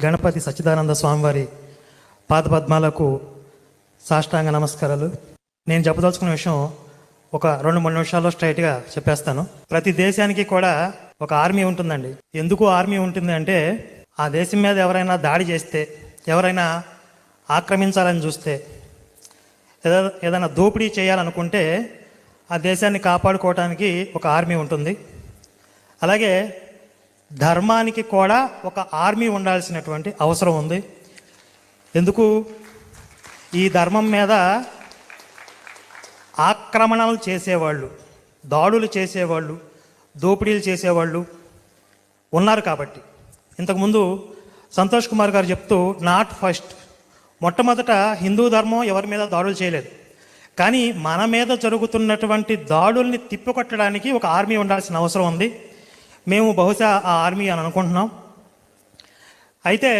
గణపతి సచ్చిదానంద స్వామివారి పాదపద్మాలకు సాష్టాంగ నమస్కారాలు. నేను చెప్పదలుచుకున్న విషయం ఒక 2-3 నిమిషాల్లో స్ట్రైట్గా చెప్పేస్తాను. ప్రతి దేశానికి కూడా ఒక ఆర్మీ ఉంటుందండి. ఎందుకు ఆర్మీ ఉంటుంది అంటే, ఆ దేశం మీద ఎవరైనా దాడి చేస్తే, ఎవరైనా ఆక్రమించాలని చూస్తే, ఏదైనా దోపిడీ చేయాలనుకుంటే ఆ దేశాన్ని కాపాడుకోవడానికి ఒక ఆర్మీ ఉంటుంది. అలాగే ధర్మానికి కూడా ఒక ఆర్మీ ఉండాల్సినటువంటి అవసరం ఉంది. ఎందుకు? ఈ ధర్మం మీద ఆక్రమణలు చేసేవాళ్ళు, దాడులు చేసేవాళ్ళు, దోపిడీలు చేసేవాళ్ళు ఉన్నారు. కాబట్టి ఇంతకుముందు సంతోష్ కుమార్ గారు చెప్తూ, నాట్ ఫస్ట్, మొట్టమొదట హిందూ ధర్మం ఎవరి మీద దాడులు చేయలేదు. కానీ మన మీద జరుగుతున్నటువంటి దాడుల్ని తిప్పికొట్టడానికి ఒక ఆర్మీ ఉండాల్సిన అవసరం ఉంది. మేము బహుశా ఆ ఆర్మీ అని అనుకుంటున్నాం. అయితే